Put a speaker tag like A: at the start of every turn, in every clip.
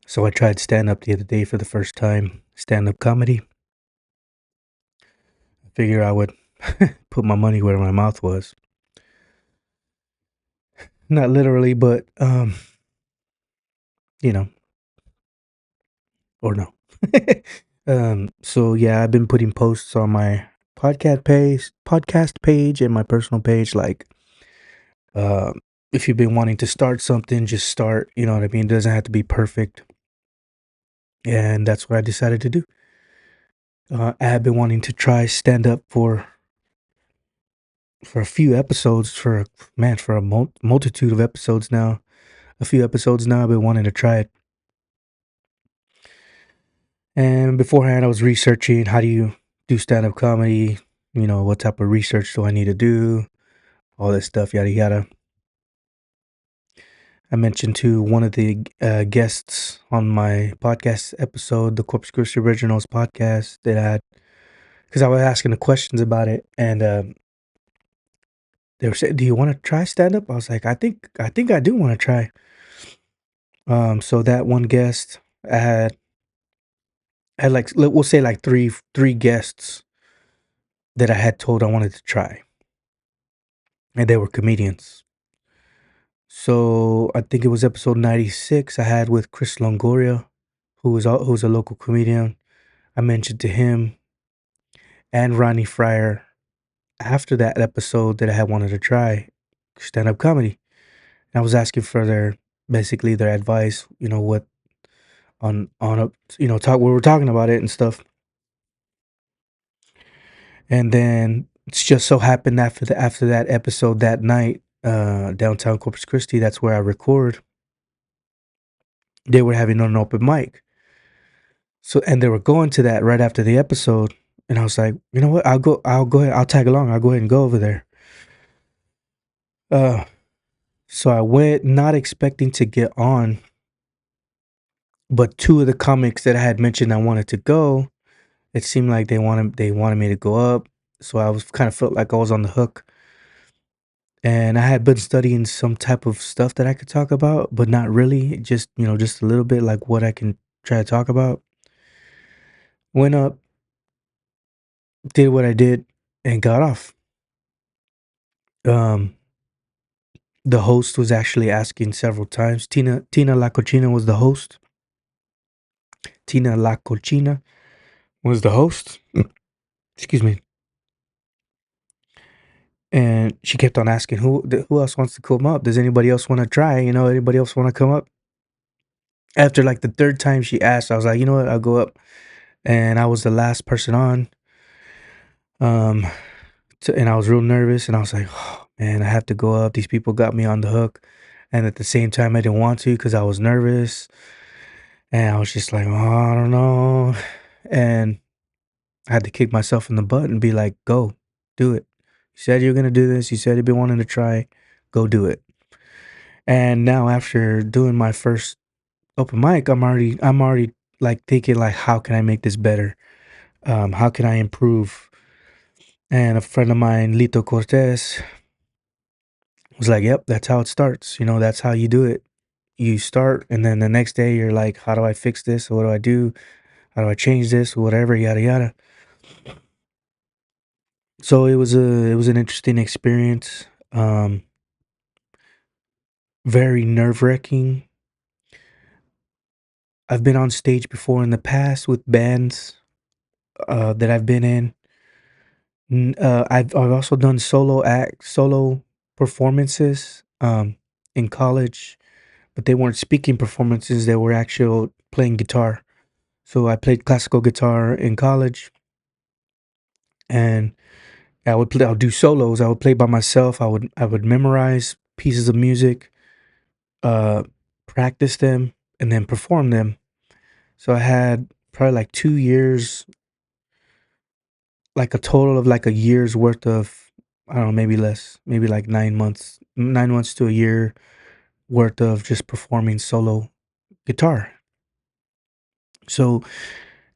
A: So I tried stand up the other day for the first time, stand up comedy. I figure I would put my money where my mouth was. Not literally, but you know, or no. So yeah, I've been putting posts on my podcast page and my personal page like uh if you've been wanting to start something, just start, you know what I mean? It doesn't have to be perfect. And that's what I decided to do. I have been wanting to try stand up for a few episodes, for a multitude of episodes now. A few episodes now, I've been wanting to try it. And beforehand, I was researching how do you do stand up comedy. You know, what type of research do I need to do? All this stuff, yada yada. I mentioned to one of the guests on my podcast episode, the Corpus Christi Originals podcast, that I had, because I was asking the questions about it, and they were saying, "Do you want to try stand up?" I was like, "I think I do want to try." So that one guest, I had like we'll say like three guests that I had told I wanted to try, and they were comedians. So I think it was episode 96 I had with Chris Longoria, who's a local comedian. I mentioned to him and Ronnie Fryar after that episode that I had wanted to try stand up comedy. I was asking for basically their advice, what on a talk we were talking about it and stuff. And then it's just so happened after that episode that night, downtown Corpus Christi, that's where I record. They were having an open mic. So and they were going to that right after the episode. And I was like, you know what? I'll go ahead, I'll tag along, I'll go ahead and go over there. Uh so I went not expecting to get on, but two of the comics that I had mentioned I wanted to go, it seemed like they wanted me to go up. So I was kind of felt like I was on the hook. And I had been studying some type of stuff that I could talk about, but not really. Just a little bit like what I can try to talk about. Went up, did what I did, and got off. Um, the host was actually asking several times. Tina La Cochina was the host. Tina La Cochina was the host. Excuse me. And she kept on asking who else wants to come up. Does anybody else want to try? Anybody else want to come up? After like the third time she asked, I was like, you know what, I'll go up. And I was the last person on. Um, and I was real nervous, and I was like, oh, man, I have to go up. These people got me on the hook, and at the same time, I didn't want to because I was nervous, and I was just like, oh, I don't know, and I had to kick myself in the butt and be like, go, do it. You said you're gonna do this. You said you've been wanting to try. Go do it. And now after doing my first open mic, I'm already like thinking like, how can I make this better? How can I improve? And a friend of mine, Lito Cortez, was like, "Yep, that's how it starts. That's how you do it. You start, and then the next day you're like, how do I fix this? What do I do? How do I change this? Whatever, yada yada." So it was an interesting experience. Very nerve-wracking. I've been on stage before in the past with bands that I've been in. I've also done solo performances in college, but they weren't speaking performances. They were actual playing guitar. So I played classical guitar in college, and I'll do solos. I would play by myself. I would memorize pieces of music, uh, practice them, and then perform them. So I had probably like 2 years, like a total of like a year's worth of, I don't know, maybe less, maybe like 9 months, 9 months to a year worth of just performing solo guitar. So,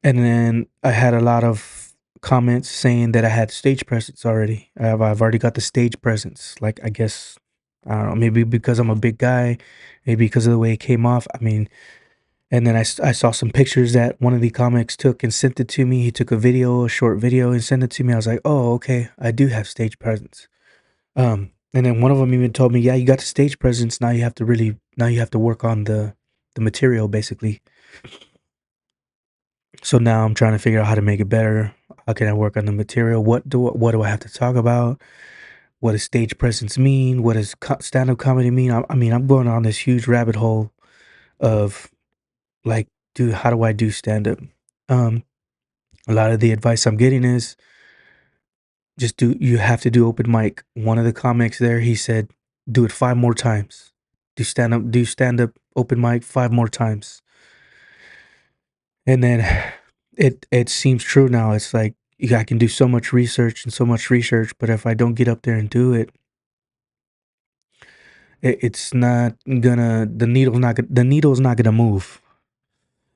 A: and then I had a lot of comments saying that I had stage presence already. I've already got the stage presence. Like, I guess, I don't know, maybe because I'm a big guy, maybe because of the way it came off. I mean, And then I saw some pictures that one of the comics took and sent it to me. He took a short video, and sent it to me. I was like, oh, okay, I do have stage presence. And then one of them even told me, yeah, you got the stage presence. Now you have to work on the material, basically. So now I'm trying to figure out how to make it better. How can I work on the material? What do I have to talk about? What does stage presence mean? What does stand-up comedy mean? I mean, I'm going on this huge rabbit hole of like, dude, how do I do stand-up? Um, a lot of the advice I'm getting is you have to do open mic. One of the comics there, he said, do it 5 more times. Do stand up open mic 5 more times. And then it seems true now. It's like, yeah, I can do so much research and so much research, but if I don't get up there and do it, it's not gonna the needle's not gonna move.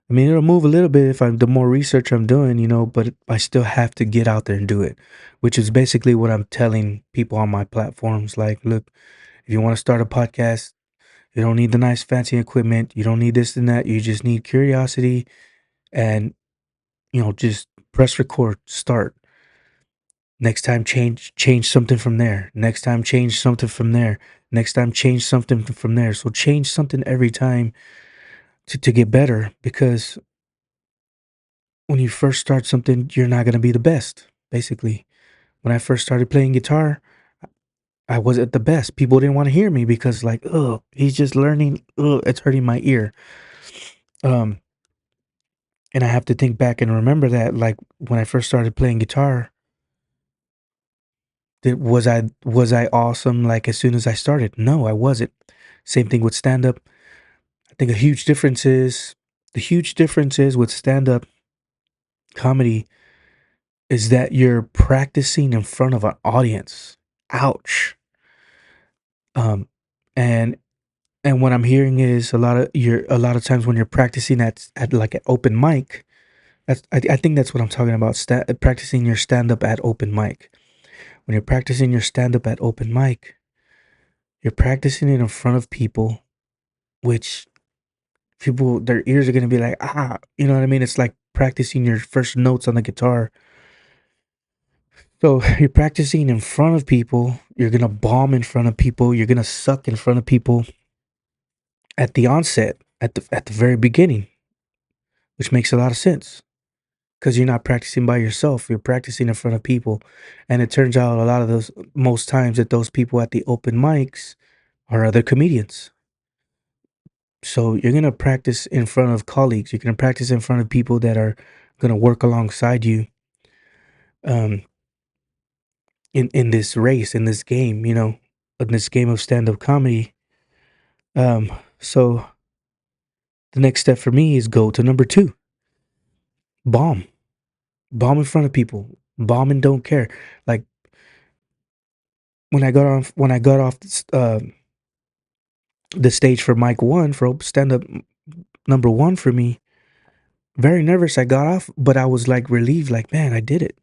A: I mean, it'll move a little bit if I'm the more research I'm doing, but I still have to get out there and do it, which is basically what I'm telling people on my platforms. Like, look, if you want to start a podcast, you don't need the nice fancy equipment. You don't need this and that. You just need curiosity and, just press record, start. Next time, change something from there. Next time, change something from there. Next time, change something from there. So change something every time to get better, because when you first start something, you're not going to be the best, basically. When I first started playing guitar, I wasn't the best. People didn't want to hear me because, like, oh, he's just learning. Oh, it's hurting my ear. Um, and I have to think back and remember that, like, when I first started playing guitar, was I awesome? Like, as soon as I started, no, I wasn't. Same thing with stand up. I think the huge difference is with stand up comedy is that you're practicing in front of an audience. Ouch. Um, and and what I'm hearing is a lot of times when you're practicing at like an open mic, I think that's what I'm talking about. Practicing your stand up at open mic. When you're practicing your stand up at open mic, you're practicing it in front of people, which people their ears are gonna be like, you know what I mean? It's like practicing your first notes on the guitar. So you're practicing in front of people. You're gonna bomb in front of people. You're gonna suck in front of people at the onset, at the very beginning, which makes a lot of sense because you're not practicing by yourself. You're practicing in front of people, and it turns out a lot of those most times that those people at the open mics are other comedians. So you're gonna practice in front of colleagues. You're gonna practice in front of people that are gonna work alongside you. Um, in this race, in this game, in this game of stand up comedy. So the next step for me is go to number two. Bomb. Bomb in front of people. Bomb and don't care. Like when I got off the stage for mic one for stand up number one for me, very nervous. I got off, but I was like relieved. Like, man, I did it.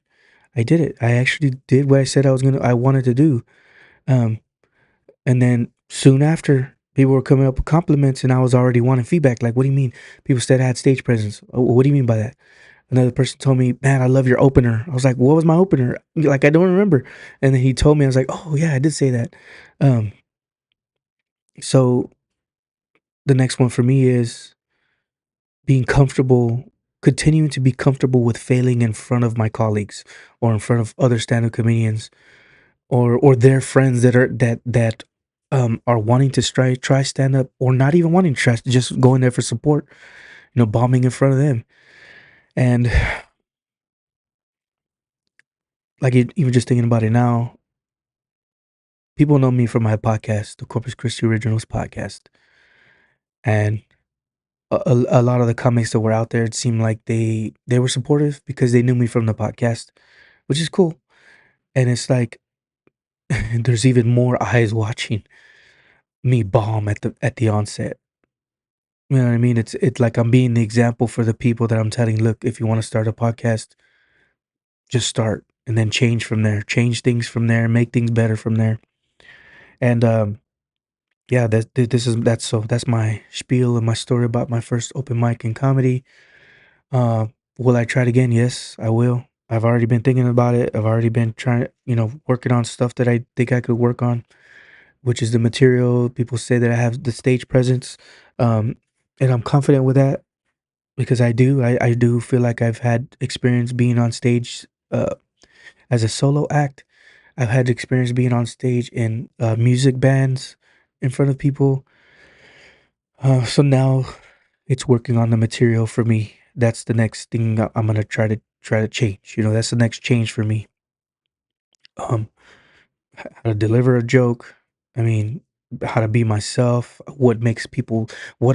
A: I did it. I actually did what I said I wanted to do. Um, and then soon after, people were coming up with compliments, and I was already wanting feedback. Like, what do you mean? People said I had stage presence. Oh, what do you mean by that? Another person told me, man, I love your opener. I was like, what was my opener? Like, I don't remember. And then he told me, I was like, oh, yeah, I did say that. Um, so the next one for me is being comfortable, continuing to be comfortable with failing in front of my colleagues or in front of other stand-up comedians or their friends that are wanting to try stand up or not even wanting to try, just going there for support, bombing in front of them. And like even just thinking about it now, people know me from my podcast, the Corpus Christi Originals podcast, and a lot of the comics that were out there, it seemed like they were supportive because they knew me from the podcast, which is cool. And it's like there's even more eyes watching me bomb at the onset. You know what I mean? It's like I'm being the example for the people that I'm telling, look, if you want to start a podcast, just start and then change from there. Change things from there, make things better from there. And Yeah, that's my spiel and my story about my first open mic in comedy. Uh, will I try it again? Yes, I will. I've already been thinking about it. I've already been trying, working on stuff that I think I could work on, which is the material. People say that I have the stage presence, um, and I'm confident with that because I do. I do feel like I've had experience being on stage as a solo act. I've had experience being on stage in music bands in front of people. So now it's working on the material for me. That's the next thing I'm gonna try to change. That's the next change for me. Um, how to deliver a joke. I mean, how to be myself. What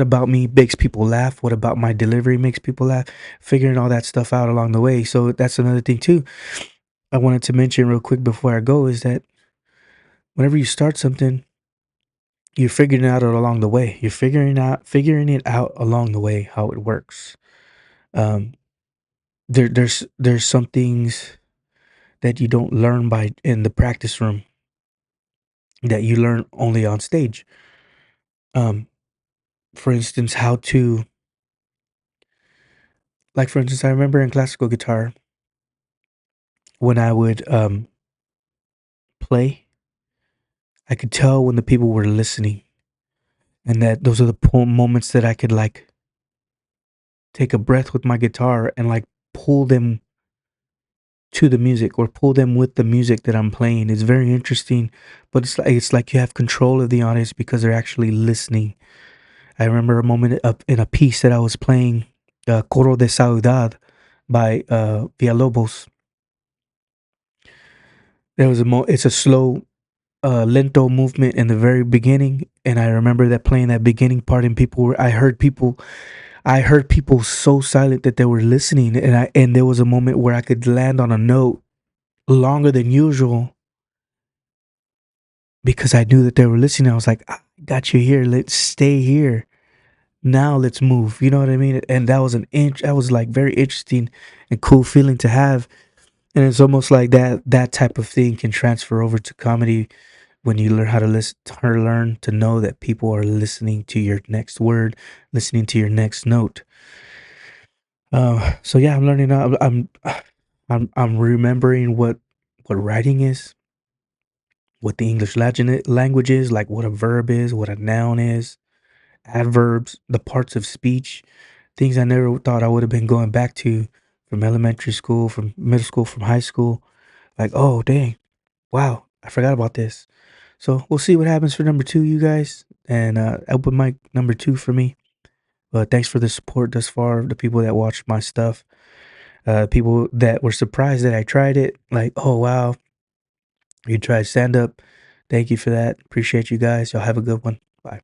A: about me makes people laugh? What about my delivery makes people laugh? Figuring all that stuff out along the way. So that's another thing too. I wanted to mention real quick before I go is that whenever you start something, you're figuring it out along the way. You're figuring it out along the way how it works. Um, there's some things that you don't learn by in the practice room that you learn only on stage. Um, for instance, how to like for instance, I remember in classical guitar when I would play, I could tell when the people were listening, and that those are the moments that I could like take a breath with my guitar and like pull them to the music or pull them with the music that I'm playing. It's very interesting, but it's like you have control of the audience because they're actually listening. I remember a moment up in a piece that I was playing, Coro de Saudade by Villa-Lobos. It's a slow, lento movement in the very beginning, and I remember that playing that beginning part, and I heard people so silent that they were listening, and there was a moment where I could land on a note longer than usual because I knew that they were listening. I was like, I got you here. Let's stay here. Now let's move. You know what I mean? And that was like very interesting and cool feeling to have. And it's almost like that type of thing can transfer over to comedy when you learn how to listen, learn to know that people are listening to your next word, listening to your next note. So yeah, I'm learning now. I'm remembering what writing is, what the English language is, like what a verb is, what a noun is, adverbs, the parts of speech, things I never thought I would have been going back to from elementary school, from middle school, from high school. Like, oh, dang, wow, I forgot about this. So we'll see what happens for number two, you guys, and open mic number two for me. But thanks for the support thus far. The people that watched my stuff, people that were surprised that I tried it. Like, oh wow, you tried stand up. Thank you for that. Appreciate you guys. Y'all have a good one. Bye.